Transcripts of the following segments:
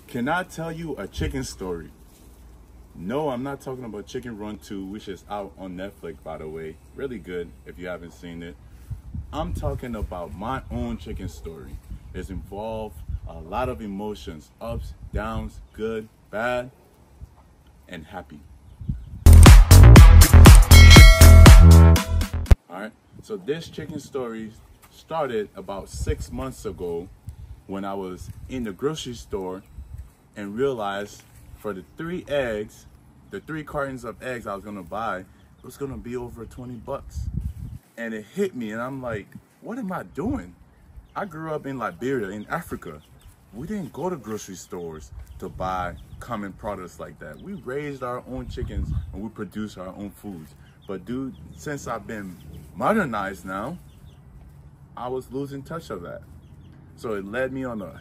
Can I tell you a chicken story? No, I'm not talking about Chicken Run 2, which is out on Netflix, by the way. Really good if you haven't seen it. I'm talking about my own chicken story. It's involved a lot of emotions, ups, downs, good, bad, and happy. All right, so this chicken story started about 6 months ago when I was in the grocery store and realized for the 3 cartons of eggs I was gonna buy, it was gonna be over 20 bucks. And it hit me and I'm like, what am I doing? I grew up in Liberia, in Africa. We didn't go to grocery stores to buy common products like that. We raised our own chickens and we produce our own foods. But dude, since I've been modernized now, I was losing touch of that. So it led me on a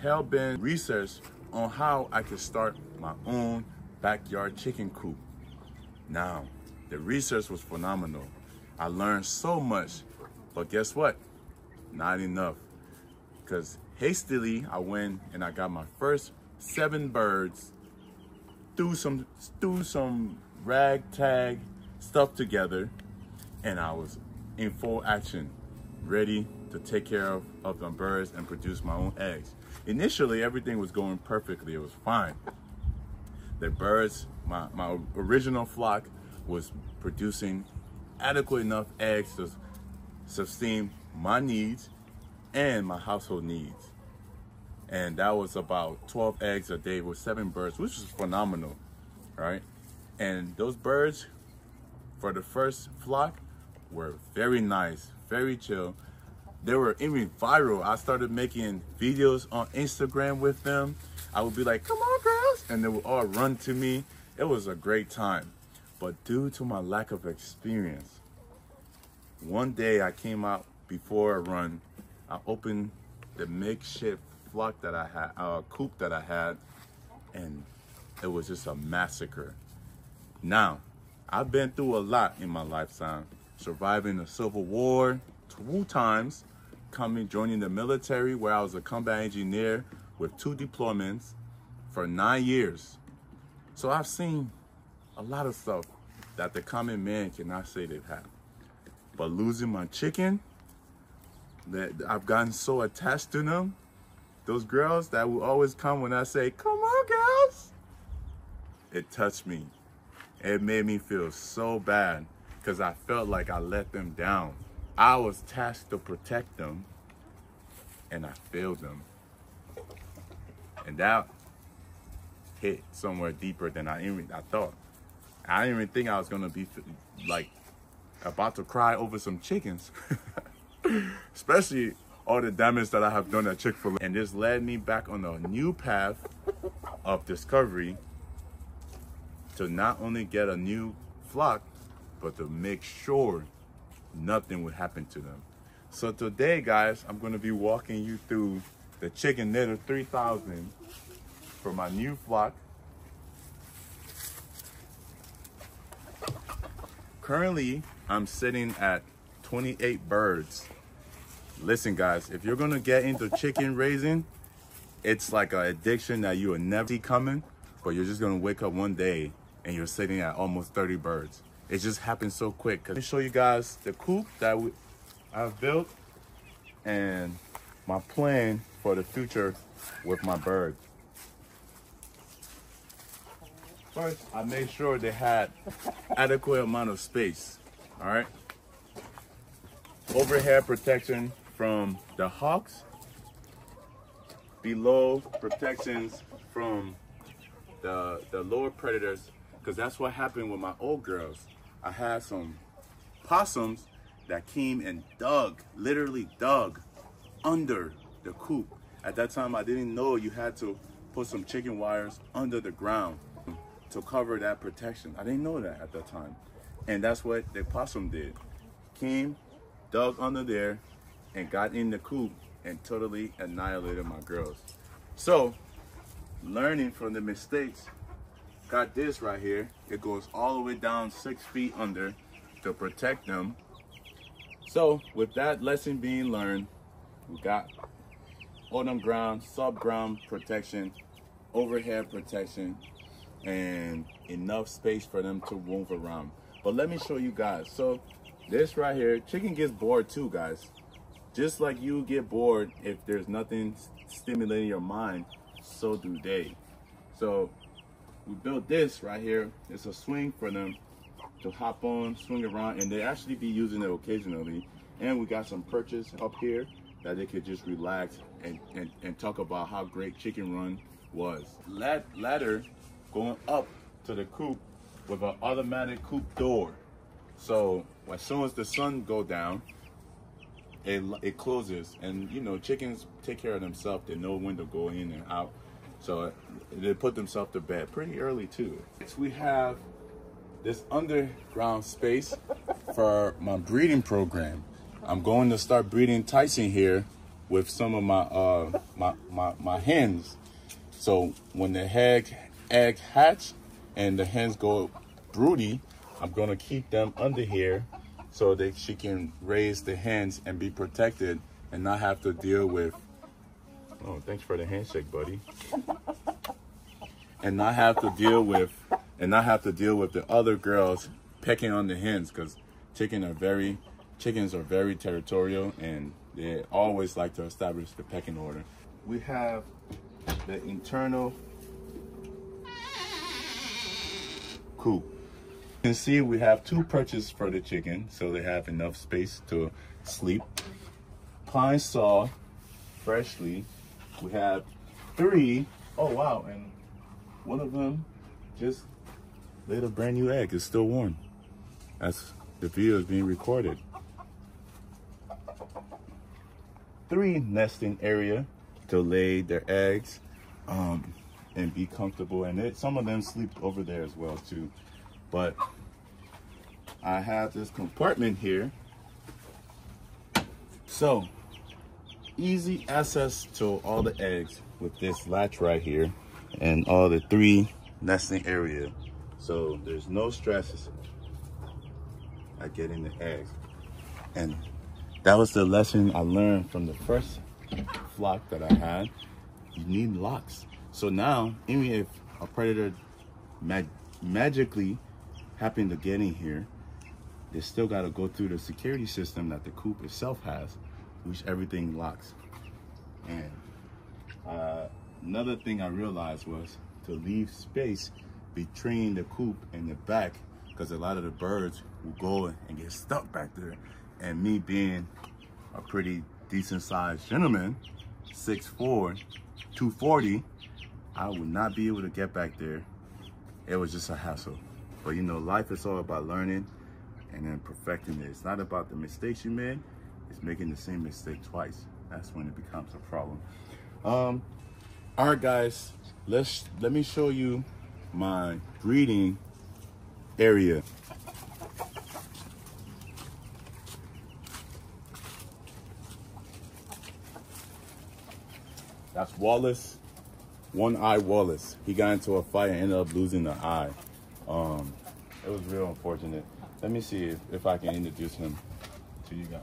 hell-bent research on how I could start my own backyard chicken coop. Now, the research was phenomenal. I learned so much, but guess what? Not enough. Because hastily, I went and I got my first 7 birds, threw some ragtag stuff together, and I was in full action, ready to take care of the birds and produce my own eggs. Initially, everything was going perfectly. It was fine. The birds, my original flock, was producing adequate enough eggs to sustain my needs and my household needs. And that was about 12 eggs a day with 7 birds, which was phenomenal, right? And those birds, for the first flock, were very nice, very chill. They were even viral. I started making videos on Instagram with them. I would be like, come on girls, and they would all run to me. It was a great time. But due to my lack of experience, one day I came out before a run, I opened the makeshift flock that I had, coop that I had, and it was just a massacre. Now, I've been through a lot in my lifetime, surviving the Civil War 2 times, joining the military where I was a combat engineer with 2 deployments for 9 years. So I've seen a lot of stuff that the common man cannot say they've had. But losing my chicken, that I've gotten so attached to them, those girls that will always come when I say, come on girls, it touched me. It made me feel so bad because I felt like I let them down. I was tasked to protect them, and I failed them. And that hit somewhere deeper than I thought. I didn't even think I was gonna be like about to cry over some chickens, especially all the damage that I have done at Chick-fil-A. And this led me back on a new path of discovery to not only get a new flock, but to make sure nothing would happen to them. So today, guys, I'm going to be walking you through the Chicken Litter 3000 for my new flock. Currently, I'm sitting at 28 birds. Listen, guys, if you're going to get into chicken raising, it's like an addiction that you will never see coming, but you're just going to wake up one day and you're sitting at almost 30 birds. It just happens so quick. Let me show you guys the coop that I've built and my plan for the future with my birds. First, I made sure they had adequate amount of space, all right? Overhead protection from the hawks. Below protections from the lower predators, because that's what happened with my old girls. I had some possums that came and literally dug under the coop. At that time, I didn't know you had to put some chicken wires under the ground to cover that protection. I didn't know that at that time. And that's what the possum did. Came, dug under there, and got in the coop and totally annihilated my girls. So, learning from the mistakes, got this right here. It goes all the way down 6 feet under to protect them. So with that lesson being learned, we got on ground, sub-ground protection, overhead protection, and enough space for them to move around. But let me show you guys. So this right here, chicken gets bored too, guys. Just like you get bored if there's nothing stimulating your mind, so do they. So we built this right here. It's a swing for them to hop on, swing around, and they actually be using it occasionally. And we got some perches up here that they could just relax and talk about how great Chicken Run was. Ladder going up to the coop with an automatic coop door. So as soon as the sun go down, it closes. And you know, chickens take care of themselves. They know when to go in and out. So they put themselves to bed pretty early too. Next we have this underground space for my breeding program. I'm going to start breeding Tyson here with some of my hens. So when the egg hatch and the hens go broody, I'm gonna keep them under here so that she can raise the hens and be protected and not have to deal with, oh, thanks for the handshake, buddy. And not have to deal with the other girls pecking on the hens, because chickens are very territorial and they always like to establish the pecking order. We have the internal coop. You can see we have 2 perches for the chicken, so they have enough space to sleep. Pine saw freshly. We have 3. Oh wow, and one of them just laid a brand new egg. It's still warm. That's the video is being recorded. 3 nesting area to lay their eggs and be comfortable. And some of them sleep over there as well too. But I have this compartment here. So easy access to all the eggs with this latch right here and all the 3 nesting area. So there's no stress at getting the eggs. And that was the lesson I learned from the first flock that I had. You need locks. So now, even if a predator magically happened to get in here, they still got to go through the security system that the coop itself has, which everything locks. And another thing I realized was to leave space between the coop and the back, because a lot of the birds will go and get stuck back there. And me being a pretty decent sized gentleman, 6'4", 240, I would not be able to get back there. It was just a hassle. But you know, life is all about learning and then perfecting it. It's not about the mistakes you made, it's making the same mistake twice. That's when it becomes a problem. All right guys, let me show you my breeding area. That's Wallace, one-eye Wallace. He got into a fight and ended up losing the eye. It was real unfortunate. Let me see if I can introduce him to you guys.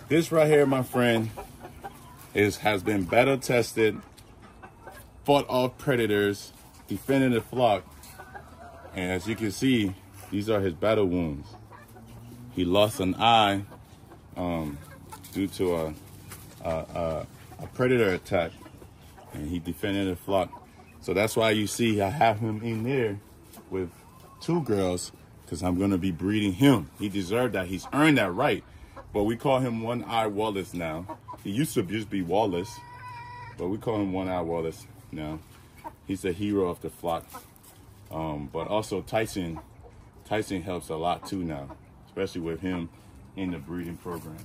This right here, my friend, has been battle tested, fought off predators, defended the flock, and as you can see, these are his battle wounds. He lost an eye due to a predator attack, and he defended the flock. So that's why you see I have him in there with 2 girls, because I'm gonna be breeding him. He deserved that. He's earned that right. But we call him One-Eye Wallace now. He used to just be Wallace, but we call him One-Eye Wallace now. He's the hero of the flock. But also Tyson helps a lot too now, especially with him in the breeding program.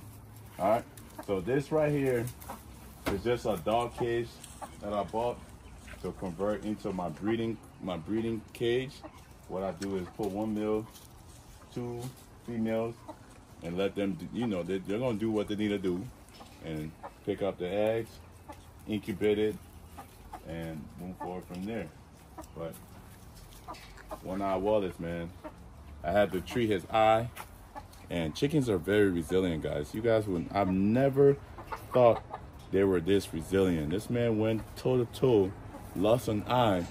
All right, so this right here is just a dog cage that I bought to convert into my breeding cage. What I do is put 1 male, 2 females, and let them, you know, they're gonna do what they need to do, and pick up the eggs, incubate it, and move forward from there. But one-eyed Wallace, man, I had to treat his eye, and chickens are very resilient, guys. You guys would, I've never thought they were this resilient. This man went toe to toe, lost an eye.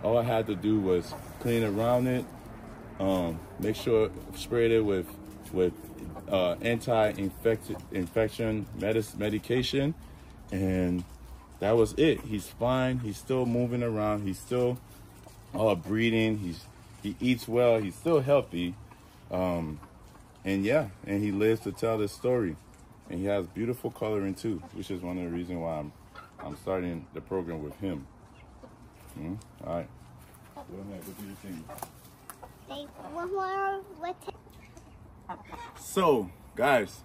All I had to do was clean around it, make sure sprayed it with anti-infection medication, and that was it. He's fine. He's still moving around. He's still breathing. He eats well. He's still healthy, and yeah, and he lives to tell this story. And he has beautiful coloring too, which is one of the reasons why I'm starting the program with him. All right. Go ahead. What do you think? One more. So, guys,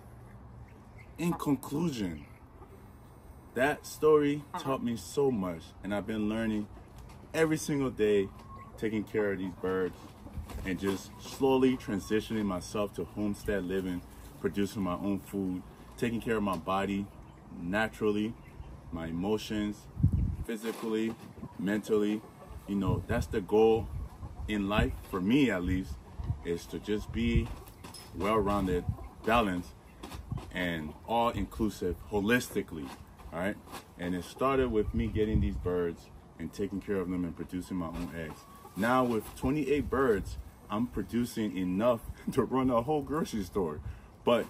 in conclusion, that story taught me so much, and I've been learning every single day, taking care of these birds, and just slowly transitioning myself to homestead living, producing my own food, taking care of my body naturally, my emotions, physically, mentally. You know, that's the goal in life, for me at least, is to just be well-rounded, balanced, and all-inclusive holistically, all right? And it started with me getting these birds and taking care of them and producing my own eggs. Now with 28 birds, I'm producing enough to run a whole grocery store. But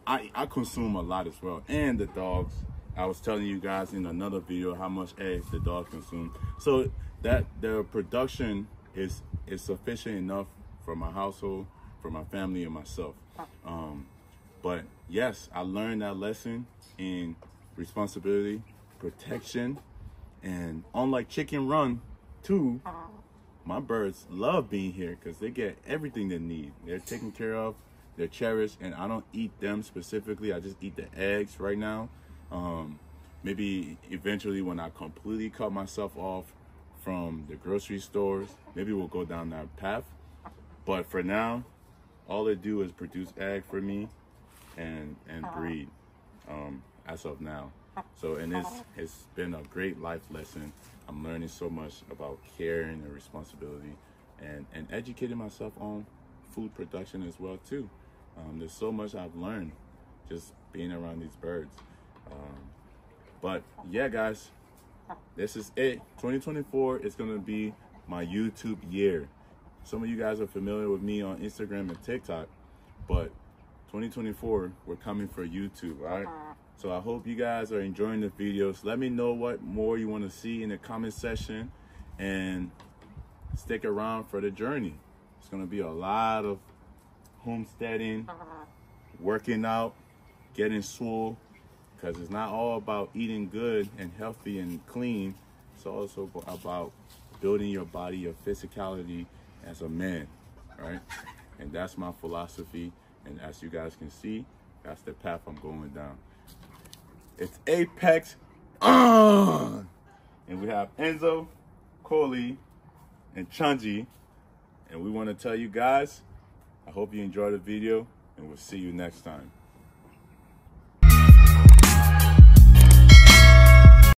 I consume a lot as well. And the dogs, I was telling you guys in another video how much eggs the dogs consume. So that the production is sufficient enough for my household, for my family, and myself. But yes, I learned that lesson in responsibility, protection, and unlike Chicken Run too, my birds love being here because they get everything they need. They're taken care of, they're cherished, and I don't eat them specifically. I just eat the eggs right now. Maybe eventually when I completely cut myself off from the grocery stores, maybe we'll go down that path. But for now, all they do is produce egg for me and breed as of now. So, and it's been a great life lesson. I'm learning so much about caring and responsibility, and educating myself on food production as well too. There's so much I've learned just being around these birds. But yeah, guys, this is it. 2024 is gonna be my YouTube year. Some of you guys are familiar with me on Instagram and TikTok, but 2024, we're coming for YouTube, all right? So I hope you guys are enjoying the videos. Let me know what more you want to see in the comment section, and stick around for the journey. It's going to be a lot of homesteading, working out, getting swole, because it's not all about eating good and healthy and clean. It's also about building your body, your physicality as a man, right? And that's my philosophy. And as you guys can see, that's the path I'm going down. It's Apex on! And we have Enzo, Coley, and Chunji. And we want to tell you guys, I hope you enjoyed the video, and we'll see you next time.